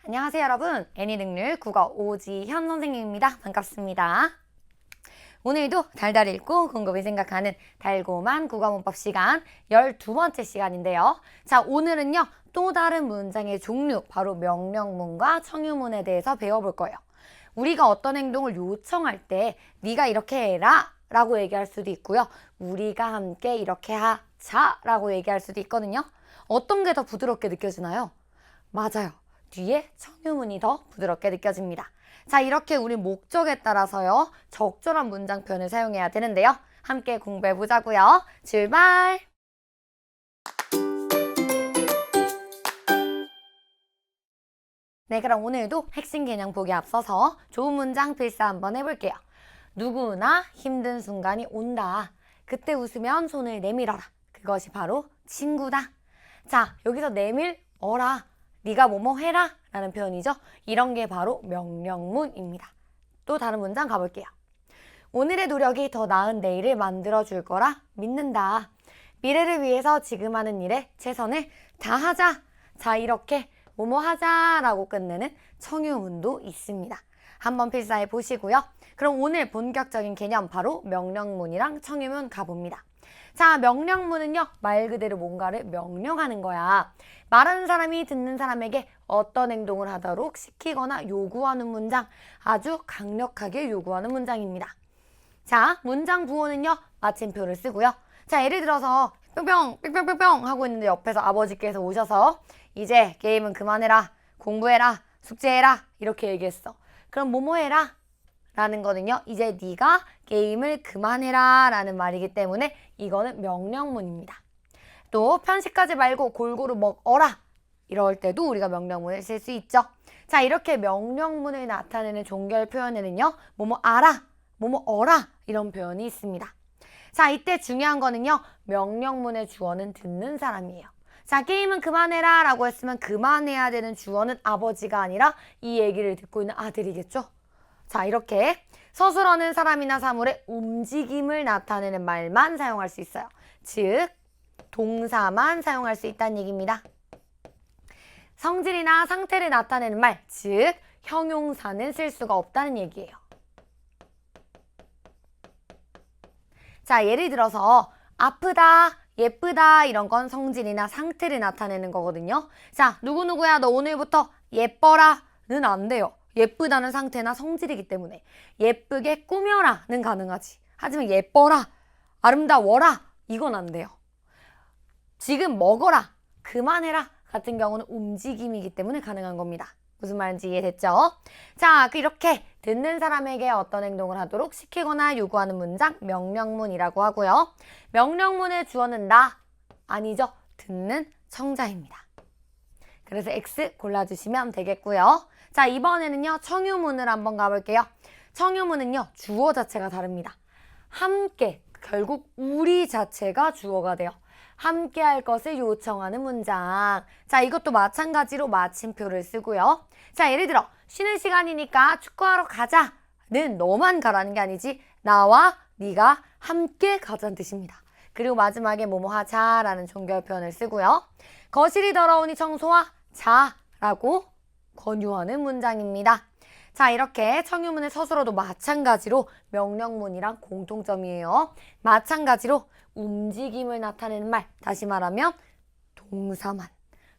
안녕하세요 여러분, 애니능률 국어 오지현 선생님입니다. 반갑습니다. 오늘도 달달 읽고 곰곰이 생각하는 달고만 국어문법 시간 12번째 시간인데요. 자, 오늘은요 또 다른 문장의 종류, 바로 명령문과 청유문에 대해서 배워볼 거예요. 우리가 어떤 행동을 요청할 때 네가 이렇게 해라 라고 얘기할 수도 있고요, 우리가 함께 이렇게 하자 라고 얘기할 수도 있거든요. 어떤 게 더 부드럽게 느껴지나요? 맞아요, 뒤에 청유문이 더 부드럽게 느껴집니다. 자, 이렇게 우리 목적에 따라서요 적절한 문장 표현을 사용해야 되는데요. 함께 공부해 보자고요. 출발! 네, 그럼 오늘도 핵심 개념 보기 앞서서 좋은 문장 필사 한번 해볼게요. 누구나 힘든 순간이 온다. 그때 웃으면 손을 내밀어라. 그것이 바로 친구다. 자, 여기서 내밀어라, 네가 뭐뭐 해라 라는 표현이죠. 이런 게 바로 명령문입니다. 또 다른 문장 가볼게요. 오늘의 노력이 더 나은 내일을 만들어줄 거라 믿는다. 미래를 위해서 지금 하는 일에 최선을 다하자. 자, 이렇게 뭐뭐 하자라고 끝내는 청유문도 있습니다. 한번 필사해 보시고요. 그럼 오늘 본격적인 개념, 바로 명령문이랑 청유문 가봅니다. 자, 명령문은요 말 그대로 뭔가를 명령하는 거야. 말하는 사람이 듣는 사람에게 어떤 행동을 하도록 시키거나 요구하는 문장, 아주 강력하게 요구하는 문장입니다. 자, 문장 부호는요 마침표를 쓰고요. 자, 예를 들어서 뿅뿅 뿅뿅뿅뿅 하고 있는데 옆에서 아버지께서 오셔서 이제 게임은 그만해라, 공부해라, 숙제해라 이렇게 얘기했어. 그럼 뭐뭐 해라 라는 거는요, 이제 네가 게임을 그만해라 라는 말이기 때문에 이거는 명령문입니다. 또 편식하지 말고 골고루 먹어라 이럴 때도 우리가 명령문을 쓸 수 있죠. 자, 이렇게 명령문을 나타내는 종결 표현에는요 뭐뭐 알아, 뭐뭐 어라 이런 표현이 있습니다. 자, 이때 중요한 거는요, 명령문의 주어는 듣는 사람이에요. 자, 게임은 그만해라 라고 했으면 그만해야 되는 주어는 아버지가 아니라 이 얘기를 듣고 있는 아들이겠죠. 자, 이렇게 서술어는 사람이나 사물의 움직임을 나타내는 말만 사용할 수 있어요. 즉, 동사만 사용할 수 있다는 얘기입니다. 성질이나 상태를 나타내는 말, 즉 형용사는 쓸 수가 없다는 얘기예요. 자, 예를 들어서 아프다, 예쁘다 이런 건 성질이나 상태를 나타내는 거거든요. 자, 누구누구야 너 오늘부터 예뻐라는 안 돼요. 예쁘다는 상태나 성질이기 때문에. 예쁘게 꾸며라는 가능하지. 하지만 예뻐라, 아름다워라 이건 안 돼요. 지금 먹어라, 그만해라 같은 경우는 움직임이기 때문에 가능한 겁니다. 무슨 말인지 이해됐죠? 자, 이렇게 듣는 사람에게 어떤 행동을 하도록 시키거나 요구하는 문장, 명령문이라고 하고요. 명령문의 주어는 나, 아니죠. 듣는 청자입니다. 그래서 X 골라주시면 되겠고요. 자, 이번에는요 청유문을 한번 가볼게요. 청유문은요 주어 자체가 다릅니다. 함께, 결국 우리 자체가 주어가 돼요. 함께 할 것을 요청하는 문장. 자, 이것도 마찬가지로 마침표를 쓰고요. 자, 예를 들어 쉬는 시간이니까 축구하러 가자는 너만 가라는 게 아니지, 나와 네가 함께 가자는 뜻입니다. 그리고 마지막에 뭐뭐 하자라는 종결 표현을 쓰고요. 거실이 더러우니 청소와 자라고 권유하는 문장입니다. 자, 이렇게 청유문의 서술어도 마찬가지로 명령문이랑 공통점이에요. 마찬가지로 움직임을 나타내는 말, 다시 말하면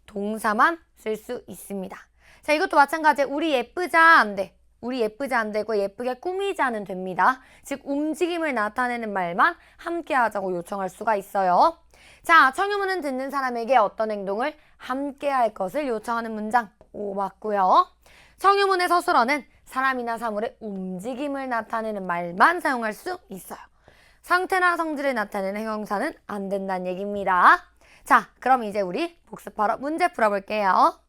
동사만 쓸 수 있습니다. 자, 이것도 마찬가지에 우리 예쁘자 안 돼. 우리 예쁘지 안 되고 예쁘게 꾸미자는 됩니다. 즉 움직임을 나타내는 말만 함께 하자고 요청할 수가 있어요. 자, 청유문은 듣는 사람에게 어떤 행동을 함께 할 것을 요청하는 문장. 오, 맞고요. 청유문의 서술어는 사람이나 사물의 움직임을 나타내는 말만 사용할 수 있어요. 상태나 성질을 나타내는 형용사는 안 된다는 얘기입니다. 자, 그럼 이제 우리 복습하러 문제 풀어볼게요.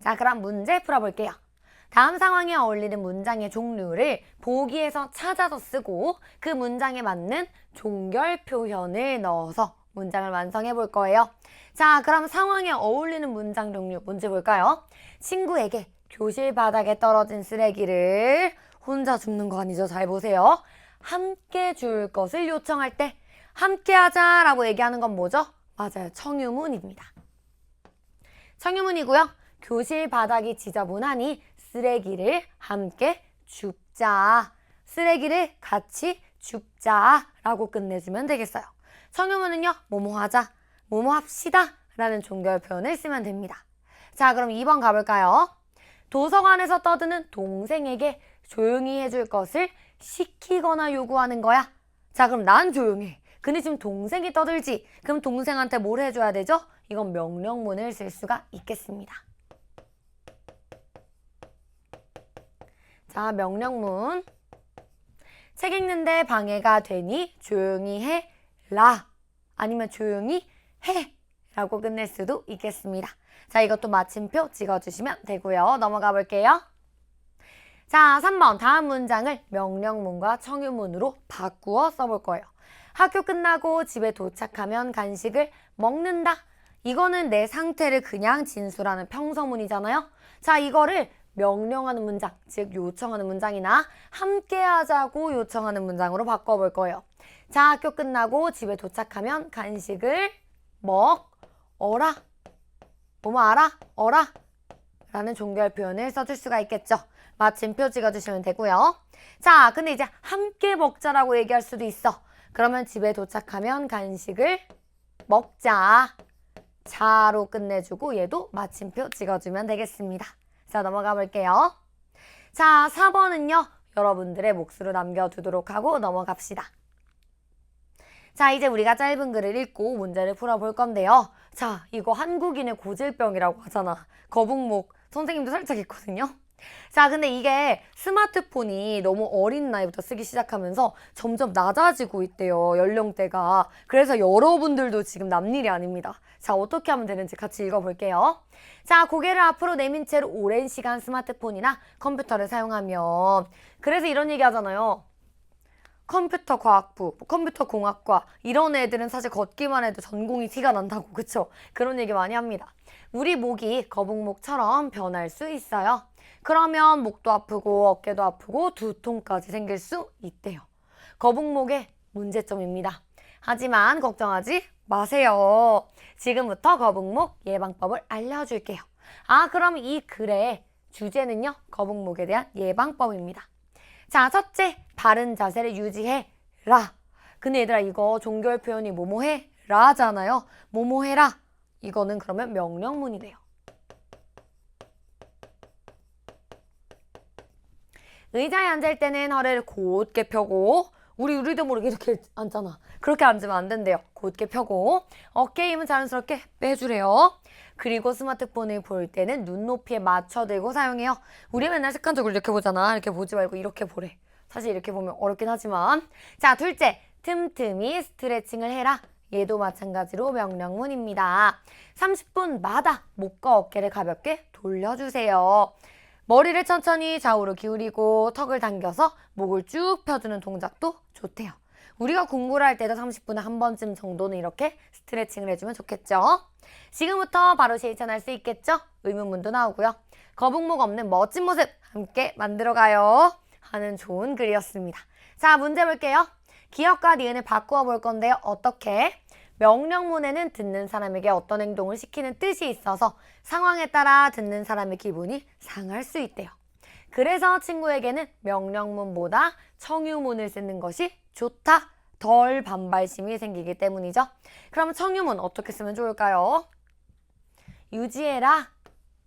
자, 그럼 문제 풀어볼게요. 다음 상황에 어울리는 문장의 종류를 보기에서 찾아서 쓰고 그 문장에 맞는 종결 표현을 넣어서 문장을 완성해 볼 거예요. 자, 그럼 상황에 어울리는 문장 종류 문제 볼까요? 친구에게 교실 바닥에 떨어진 쓰레기를 혼자 줍는 거 아니죠? 잘 보세요. 함께 줄 것을 요청할 때 함께 하자라고 얘기하는 건 뭐죠? 맞아요. 청유문입니다. 청유문이고요. 교실 바닥이 지저분하니 쓰레기를 함께 줍자. 쓰레기를 같이 줍자 라고 끝내주면 되겠어요. 청유문은요. 뭐뭐 하자, 뭐뭐 합시다 라는 종결 표현을 쓰면 됩니다. 자, 그럼 2번 가볼까요? 도서관에서 떠드는 동생에게 조용히 해줄 것을 시키거나 요구하는 거야. 자, 그럼 난 조용해. 근데 지금 동생이 떠들지. 그럼 동생한테 뭘 해줘야 되죠? 이건 명령문을 쓸 수가 있겠습니다. 자, 명령문. 책 읽는데 방해가 되니 조용히 해라. 아니면 조용히 해 라고 끝낼 수도 있겠습니다. 자, 이것도 마침표 찍어주시면 되고요. 넘어가 볼게요. 자, 3번 다음 문장을 명령문과 청유문으로 바꾸어 써볼 거예요. 학교 끝나고 집에 도착하면 간식을 먹는다. 이거는 내 상태를 그냥 진술하는 평서문이잖아요. 자, 이거를 명령하는 문장, 즉 요청하는 문장이나 함께 하자고 요청하는 문장으로 바꿔볼 거예요. 자, 학교 끝나고 집에 도착하면 간식을 먹어라. 뭐뭐 알아? 어라? 라는 종결 표현을 써줄 수가 있겠죠. 마침표 찍어주시면 되고요. 자, 근데 이제 함께 먹자라고 얘기할 수도 있어. 그러면 집에 도착하면 간식을 먹자. 자로 끝내주고 얘도 마침표 찍어주면 되겠습니다. 자, 넘어가 볼게요. 자, 4번은요. 여러분들의 몫으로 남겨두도록 하고 넘어갑시다. 자, 이제 우리가 짧은 글을 읽고 문제를 풀어볼 건데요. 자, 이거 한국인의 고질병이라고 하잖아. 거북목 선생님도 살짝 있거든요. 자, 근데 이게 스마트폰이 너무 어린 나이부터 쓰기 시작하면서 점점 낮아지고 있대요. 연령대가. 그래서 여러분들도 지금 남일이 아닙니다. 자, 어떻게 하면 되는지 같이 읽어볼게요. 자, 고개를 앞으로 내민 채로 오랜 시간 스마트폰이나 컴퓨터를 사용하면 그래서 이런 얘기 하잖아요. 컴퓨터 과학부, 컴퓨터 공학과 이런 애들은 사실 걷기만 해도 전공이 티가 난다고, 그쵸? 그런 얘기 많이 합니다. 우리 목이 거북목처럼 변할 수 있어요. 그러면 목도 아프고 어깨도 아프고 두통까지 생길 수 있대요. 거북목의 문제점입니다. 하지만 걱정하지 마세요. 지금부터 거북목 예방법을 알려줄게요. 아, 그럼 이 글의 주제는요, 거북목에 대한 예방법입니다. 자, 첫째, 바른 자세를 유지해라. 근데 얘들아, 이거 종결 표현이 뭐뭐해? 라잖아요. 뭐뭐해라. 이거는 그러면 명령문이 돼요. 의자에 앉을 때는 허리를 곧게 펴고, 우리도 모르게 이렇게 앉잖아. 그렇게 앉으면 안 된대요. 곧게 펴고, 어깨 힘은 자연스럽게 빼주래요. 그리고 스마트폰을 볼 때는 눈높이에 맞춰 들고 사용해요. 우리 맨날 습관적으로 이렇게 보잖아. 이렇게 보지 말고 이렇게 보래. 사실 이렇게 보면 어렵긴 하지만. 자, 둘째, 틈틈이 스트레칭을 해라. 얘도 마찬가지로 명령문입니다. 30분마다 목과 어깨를 가볍게 돌려주세요. 머리를 천천히 좌우로 기울이고 턱을 당겨서 목을 쭉 펴주는 동작도 좋대요. 우리가 공부를 할 때도 30분에 한 번쯤 정도는 이렇게 스트레칭을 해주면 좋겠죠. 지금부터 바로 실천할 수 있겠죠? 의문문도 나오고요. 거북목 없는 멋진 모습 함께 만들어가요. 하는 좋은 글이었습니다. 자, 문제 볼게요. 기억과 니은을 바꾸어 볼 건데요. 어떻게? 명령문에는 듣는 사람에게 어떤 행동을 시키는 뜻이 있어서 상황에 따라 듣는 사람의 기분이 상할 수 있대요. 그래서 친구에게는 명령문보다 청유문을 쓰는 것이 좋다. 덜 반발심이 생기기 때문이죠. 그럼 청유문 어떻게 쓰면 좋을까요? 유지해라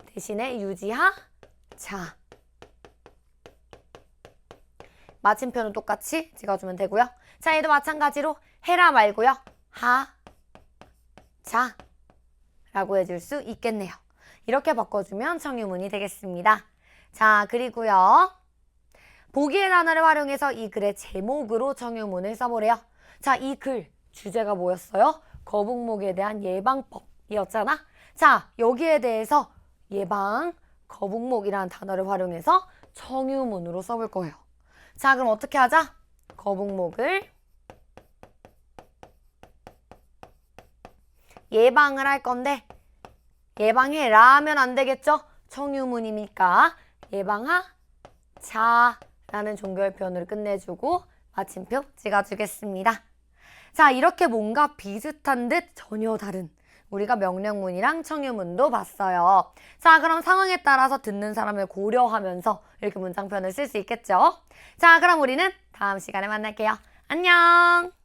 대신에 유지하자. 마침표는 똑같이 찍어주면 되고요. 자, 얘도 마찬가지로 해라 말고요. 하자 라고 해줄 수 있겠네요. 이렇게 바꿔주면 청유문이 되겠습니다. 자, 그리고요. 보기의 단어를 활용해서 이 글의 제목으로 청유문을 써보래요. 자, 이 글 주제가 뭐였어요? 거북목에 대한 예방법이었잖아. 자, 여기에 대해서 예방, 거북목이라는 단어를 활용해서 청유문으로 써볼 거예요. 자, 그럼 어떻게 하자? 거북목을 예방을 할 건데 예방해라 하면 안 되겠죠? 청유문이니까 예방하자 라는 종결 표현으로 끝내주고 마침표 찍어주겠습니다. 자, 이렇게 뭔가 비슷한 듯 전혀 다른 우리가 명령문이랑 청유문도 봤어요. 자, 그럼 상황에 따라서 듣는 사람을 고려하면서 이렇게 문장편을 쓸 수 있겠죠? 자, 그럼 우리는 다음 시간에 만날게요. 안녕!